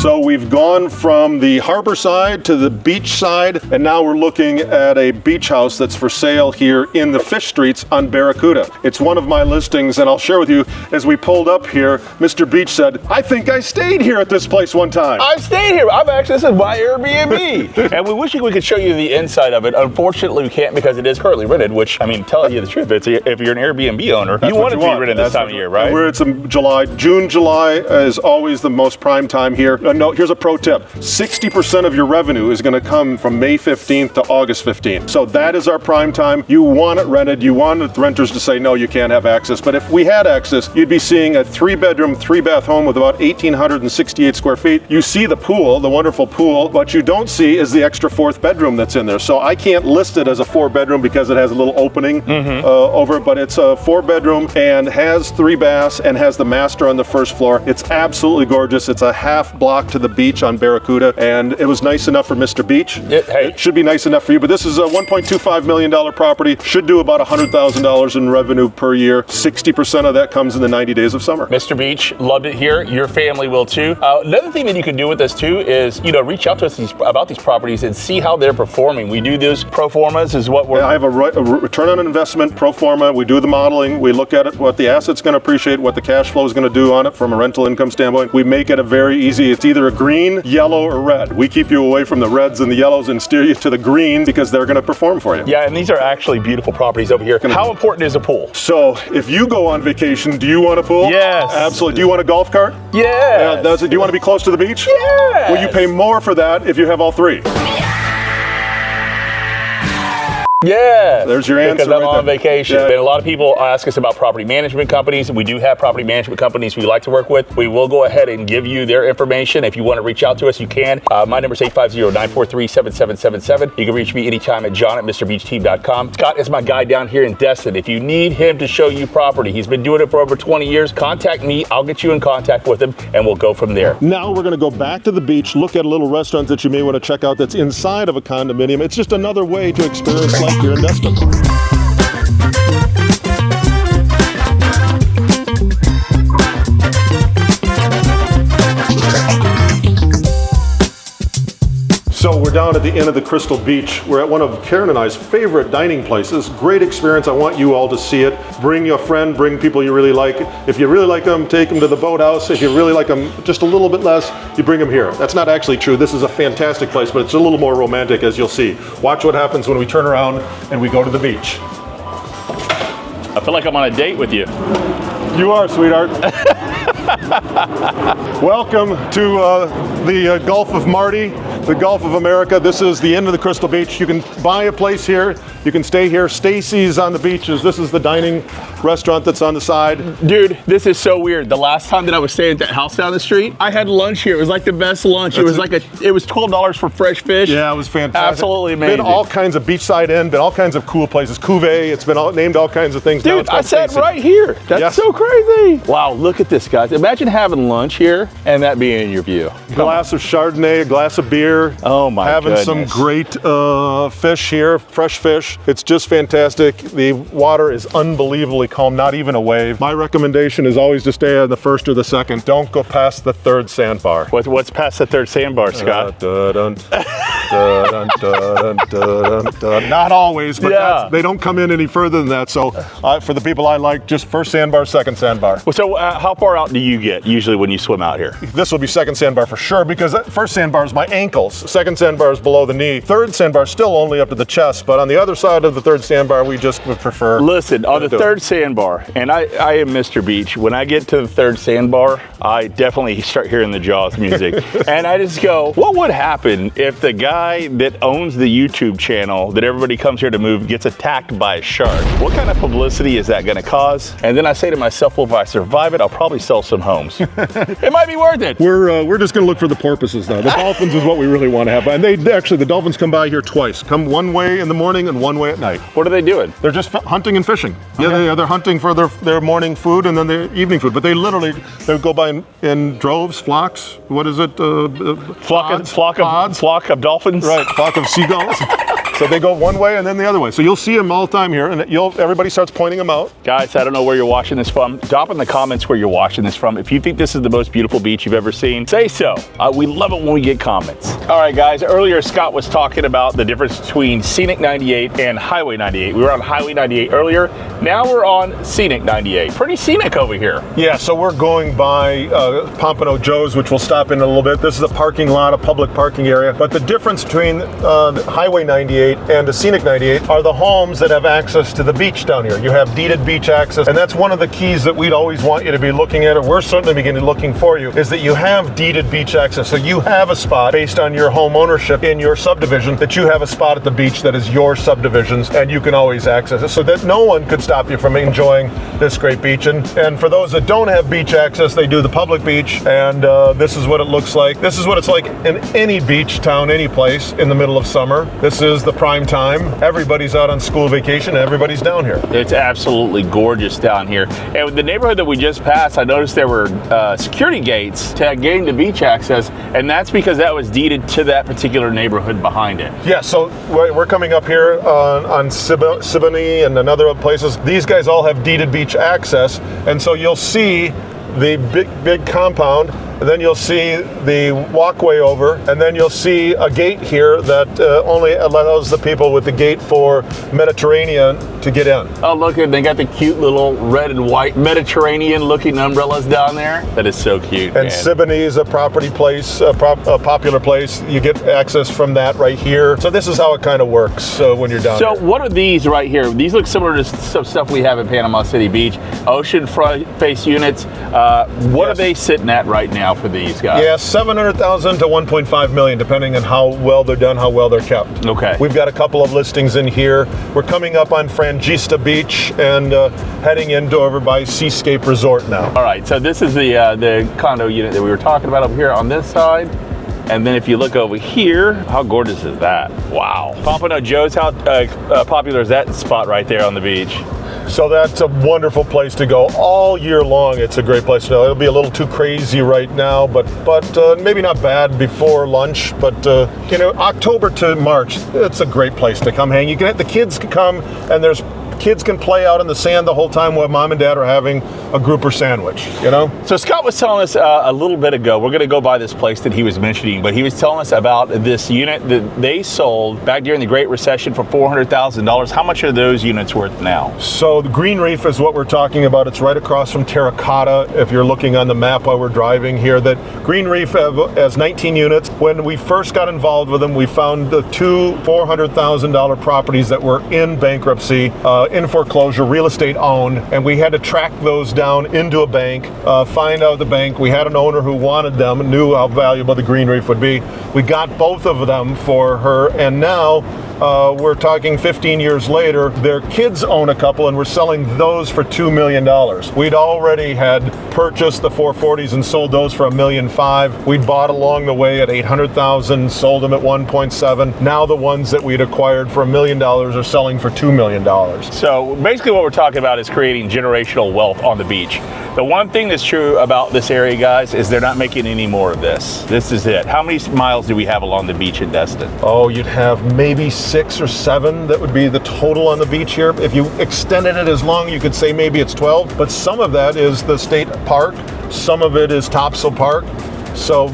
So we've gone from the harbor side to the beach side, and now we're looking at a beach house that's for sale here in the Fish Streets on Barracuda. It's one of my listings, and I'll share with you, as we pulled up here, Mr. Beach said, I think I stayed here at this place one time. I've stayed here. This is my Airbnb. And we wish we could show you the inside of it. Unfortunately, we can't because it is currently rented, which, I mean, tell you the truth, if you're an Airbnb owner, you want it to be rented this time of year, right? It's July. June, July is always the most prime time here. No, here's a pro tip. 60% of your revenue is going to come from May 15th to August 15th. So that is our prime time. You want it rented. You want the renters to say, no, you can't have access. But if we had access, you'd be seeing a 3-bedroom, 3-bath home with about 1,868 square feet. You see the pool, the wonderful pool. What you don't see is the extra 4th bedroom that's in there. So I can't list it as a 4-bedroom because it has a little opening over it, but it's a 4-bedroom and has 3 baths and has the master on the first floor. It's absolutely gorgeous. It's a half block to the beach on Barracuda, and it was nice enough for Mr. Beach. It should be nice enough for you, but this is a $1.25 million property. Should do about $100,000 in revenue per year. 60% of that comes in the 90 days of summer. Mr. Beach, loved it here. Your family will too. Another thing that you can do with this too is, reach out to us about these properties and see how they're performing. We do those pro formas is what we're... I have a return on investment pro forma. We do the modeling. We look at it, what the asset's going to appreciate, what the cash flow is going to do on it from a rental income standpoint. We make it a very easy, it's either a green, yellow, or red. We keep you away from the reds and the yellows and steer you to the green because they're going to perform for you. Yeah, and these are actually beautiful properties over here. How important is a pool? So, if you go on vacation, do you want a pool? Yes. Absolutely. Do you want a golf cart? Yes. Do you want to be close to the beach? Yes. Will you pay more for that if you have all 3? Yeah. There's your answer. Because I'm on vacation. Yeah. And a lot of people ask us about property management companies. We do have property management companies we like to work with. We will go ahead and give you their information. If you want to reach out to us, you can. My number is 850-943-7777. You can reach me anytime at john@mrbeachteam.com. Scott is my guy down here in Destin. If you need him to show you property, he's been doing it for over 20 years. Contact me. I'll get you in contact with him, and we'll go from there. Now we're going to go back to the beach, look at a little restaurant that you may want to check out that's inside of a condominium. It's just another way to experience life here in Destin. So we're down at the Inn of the Crystal Beach. We're at one of Karen and I's favorite dining places. Great experience. I want you all to see it. Bring your friend, bring people you really like. If you really like them, take them to the boathouse. If you really like them just a little bit less, you bring them here. That's not actually true. This is a fantastic place, but it's a little more romantic, as you'll see. Watch what happens when we turn around and we go to the beach. I feel like I'm on a date with you. You are, sweetheart. Welcome to the Gulf of Marty, the Gulf of America. This is the Inn of the Crystal Beach. You can buy a place here. You can stay here. Stacy's on the beaches. This is the dining restaurant that's on the side. Dude, this is so weird. The last time that I was staying at that house down the street, I had lunch here. It was like the best lunch. It was $12 for fresh fish. Yeah, it was fantastic. Absolutely amazing. Been all kinds of beachside inn, been all kinds of cool places. Cuvée, it's been named all kinds of things. Dude, I sat right here. That's so crazy. Wow, look at this, guys. Imagine having lunch here and that being your view. Glass of Chardonnay, a glass of beer. Oh my goodness. Having some great fish here, fresh fish. It's just fantastic. The water is unbelievably calm, not even a wave. My recommendation is always to stay on the first or the second. Don't go past the 3rd sandbar. What's past the 3rd sandbar, Scott? Not always, but they don't come in any further than that. So for the people I like, just 1st sandbar, 2nd sandbar. Well, so how far out do you get usually when you swim out here? This will be 2nd sandbar for sure, because that 1st sandbar is my ankles. 2nd sandbar is below the knee. 3rd sandbar is still only up to the chest, but on the other side of the 3rd sandbar, we just would prefer. Listen, on the 3rd sandbar, and I am Mr. Beach. When I get to the 3rd sandbar, I definitely start hearing the Jaws music. And I just go, what would happen if the guy guy that owns the YouTube channel that everybody comes here to move gets attacked by a shark. What kind of publicity is that gonna cause? And then I say to myself, well, if I survive it, I'll probably sell some homes. It might be worth it. We're just gonna look for the porpoises now. The dolphins is what we really want to have. And they actually, the dolphins come by here twice. Come one way in the morning and one way at night. What are they doing? They're just hunting and fishing. Yeah, they're hunting for their morning food and then their evening food. But they literally, they go by in droves, flocks. What is it? Flock of dolphins? Right, flock of seagulls. So they go one way and then the other way. So you'll see them all the time here, and everybody starts pointing them out. Guys, I don't know where you're watching this from. Drop in the comments where you're watching this from. If you think this is the most beautiful beach you've ever seen, say so. We love it when we get comments. All right, guys, earlier Scott was talking about the difference between Scenic 98 and Highway 98. We were on Highway 98 earlier. Now we're on Scenic 98. Pretty scenic over here. Yeah, so we're going by Pompano Joe's, which we'll stop in a little bit. This is a parking lot, a public parking area. But the difference between Highway 98 and the Scenic 98 are the homes that have access to the beach down here. You have deeded beach access, and that's one of the keys that we'd always want you to be looking at, or we're certainly beginning looking for you, is that you have deeded beach access. So you have a spot based on your home ownership in your subdivision, that you have a spot at the beach that is your subdivision's, and you can always access it, so that no one could stop you from enjoying this great beach. And for those that don't have beach access, they do the public beach, and this is what it looks like. This is what it's like in any beach town, any place in the middle of summer. This is the prime time. Everybody's out on school vacation and everybody's down here. It's absolutely gorgeous down here. And with the neighborhood that we just passed, I noticed there were security gates to gain the beach access, and that's because that was deeded to that particular neighborhood behind it. Yeah, so we're coming up here on Siboney and other places. These guys all have deeded beach access, and so you'll see the big compound, and then you'll see the walkway over, and then you'll see a gate here that only allows the people with the gate for Mediterranean to get in. Oh, look, they got the cute little red and white Mediterranean looking umbrellas down there. That is so cute. And Siboney is a property place, a popular place. You get access from that right here. So this is how it kind of works when you're down there. So what are these right here? These look similar to some stuff we have in Panama City Beach. Ocean front face units. What are they sitting at right now for these guys? Yeah, $700,000 to $1.5 million, depending on how well they're done, how well they're kept. Okay. We've got a couple of listings in here. We're coming up on Frangista Beach and heading into over by Seascape Resort now. All right, so this is the condo unit that we were talking about over here on this side. And then if you look over here, how gorgeous is that? Wow. Pompano Joe's, how popular is that spot right there on the beach? So that's a wonderful place to go all year long. It's a great place to go. It'll be a little too crazy right now, but maybe not bad before lunch. But October to March, it's a great place to come hang. The kids can come, and kids can play out in the sand the whole time while mom and dad are having a grouper sandwich, So Scott was telling us a little bit ago, we're going to go by this place that he was mentioning, but he was telling us about this unit that they sold back during the Great Recession for $400,000. How much are those units worth now? So the Green Reef is what we're talking about. It's right across from Terracotta. If you're looking on the map while we're driving here, that Green Reef has 19 units. When we first got involved with them, we found the two $400,000 properties that were in bankruptcy, in foreclosure, real estate owned, and we had to track those down into a bank, find out the bank. We had an owner who wanted them, knew how valuable the Green Reef would be. We got both of them for her, and now we're talking 15 years later, their kids own a couple, and we're selling those for $2 million. We'd already had purchased the 440s and sold those for $1.5 million. We'd bought along the way at $800,000, sold them at 1.7. Now the ones that we'd acquired for $1 million are selling for $2 million. So basically what we're talking about is creating generational wealth on the beach. The one thing that's true about this area, guys, is they're not making any more of this. This is it. How many miles do we have along the beach in Destin? Oh, you'd have maybe 6 or 7. That would be the total on the beach here. If you extended it as long, you could say maybe it's 12, but some of that is the state park. Some of it is Topsail Park. So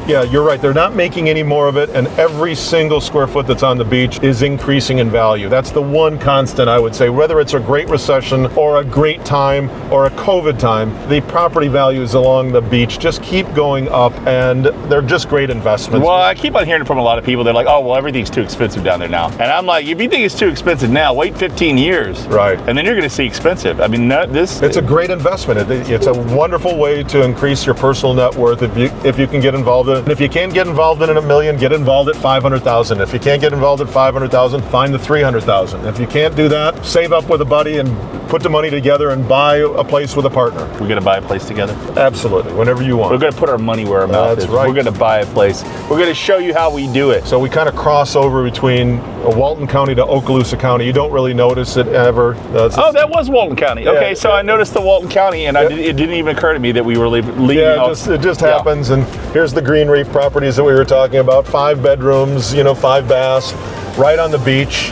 yeah, you're right. They're not making any more of it, and every single square foot that's on the beach is increasing in value. That's the one constant, I would say. Whether it's a Great Recession or a great time or a COVID time, the property values along the beach just keep going up, and they're just great investments. Well, I keep on hearing from a lot of people. They're like, oh, well, everything's too expensive down there now. And I'm like, if you think it's too expensive now, wait 15 years. Right. And then you're going to see expensive. I mean, it's a great investment. It's a wonderful way to increase your personal net worth. If if you can get involved in it. And if you can't get involved in it $1 million, get involved at 500,000. If you can't get involved at 500,000, find the 300,000. If you can't do that, save up with a buddy and put the money together and buy a place with a partner. We're gonna buy a place together. Absolutely, whenever you want. We're gonna put our money where our mouth is. Right. We're gonna buy a place. We're gonna show you how we do it. So we kind of cross over between Walton County to Okaloosa County. You don't really notice it ever. Oh, that was Walton County. Okay, so I noticed the Walton County, and it didn't even occur to me that we were leaving. Yeah, it just happens. And here's the Green Reef properties that we were talking about. 5 bedrooms, 5 baths, right on the beach.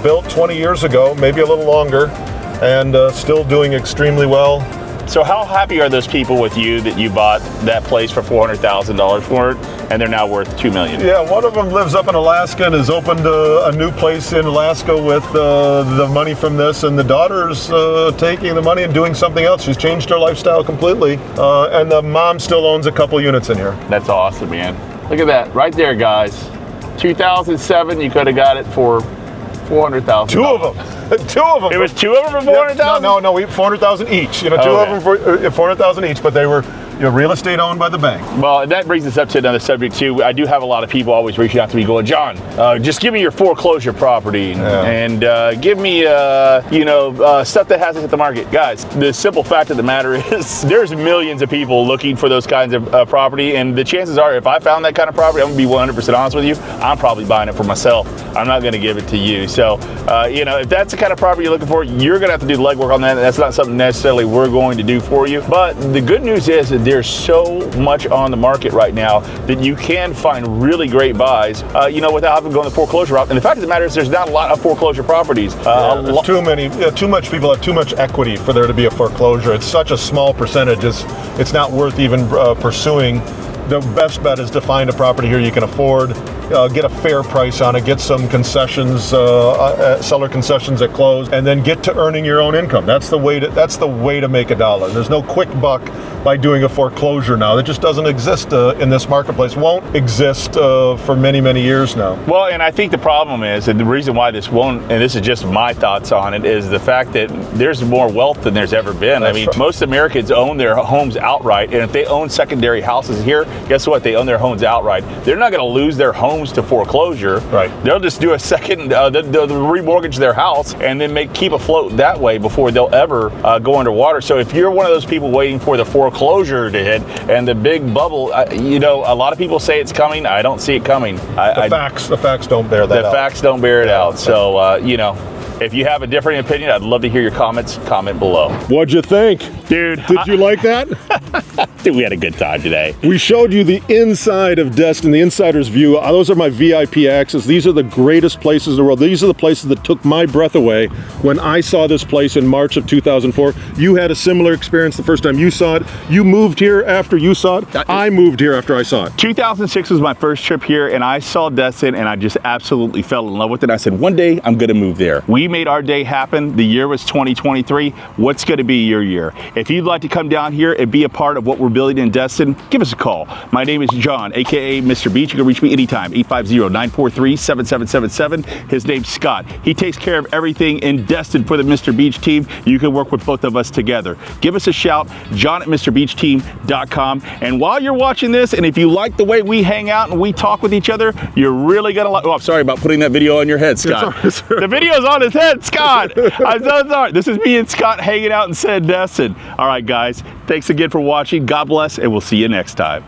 Built 20 years ago, maybe a little longer, and still doing extremely well. So how happy are those people with you that you bought that place for $400,000 for it, and they're now worth $2 million? Yeah, one of them lives up in Alaska and has opened a new place in Alaska with the money from this, and the daughter's taking the money and doing something else. She's changed her lifestyle completely, and the mom still owns a couple units in here. That's awesome, man. Look at that, right there, guys. 2007, you could have got it for $400,000. Two of them. It was 2 of them for $400,000? No, we 400,000 each. Two of them for 400,000 each, but they were real estate owned by the bank. Well, that brings us up to another subject too. I do have a lot of people always reaching out to me going, John, just give me your foreclosure property and give me stuff that hasn't hit the market. Guys, the simple fact of the matter is there's millions of people looking for those kinds of property, and the chances are if I found that kind of property, I'm gonna be 100% honest with you, I'm probably buying it for myself. I'm not gonna give it to you. So, if that's the kind of property you're looking for, you're gonna have to do the legwork on that. That's not something necessarily we're going to do for you. But the good news is that there's so much on the market right now that you can find really great buys, without having to go the foreclosure route. And the fact of the matter is there's not a lot of foreclosure properties. Too much people have too much equity for there to be a foreclosure. It's such a small percentage, it's not worth even pursuing. The best bet is to find a property here you can afford, get a fair price on it, get some concessions, seller concessions at close, and then get to earning your own income. That's the way to make a dollar. There's no quick buck by doing a foreclosure now. That just doesn't exist in this marketplace. Won't exist for many, many years now. Well, and I think the problem is, and the reason why this won't, and this is just my thoughts on it, is the fact that there's more wealth than there's ever been. That's right. Most Americans own their homes outright, and if they own secondary houses here, guess what? They own their homes outright. They're not going to lose their homes to foreclosure. Right. They'll just do a second, they'll remortgage their house and then keep afloat that way before they'll ever go underwater. So if you're one of those people waiting for the foreclosure to hit and the big bubble, a lot of people say it's coming. I don't see it coming. The facts don't bear that out. The facts don't bear it out. So, if you have a different opinion, I'd love to hear your comments. Comment below. What'd you think? Dude. Did you like that? Dude, we had a good time today. We showed you the inside of Destin, the insider's view. Those are my VIP access. These are the greatest places in the world. These are the places that took my breath away when I saw this place in March of 2004. You had a similar experience the first time you saw it. You moved here after you saw it. I moved here after I saw it. 2006 was my first trip here, and I saw Destin, and I just absolutely fell in love with it. I said, one day I'm gonna move there. We made our day happen. The year was 2023. What's gonna be your year? If you'd like to come down here and be a part of what we're building in Destin, give us a call. My name is John, aka Mr. Beach. You can reach me anytime, 850-943-7777. His name's Scott. He takes care of everything in Destin for the Mr. Beach team. You can work with both of us together. Give us a shout, john@mrbeachteam.com. And while you're watching this, and if you like the way we hang out and we talk with each other, you're really gonna like, I'm sorry about putting that video on your head, Scott. The video's on his head, Scott. I'm so sorry. This is me and Scott hanging out in said Destin. All right, guys. Thanks again for watching. God bless, and we'll see you next time.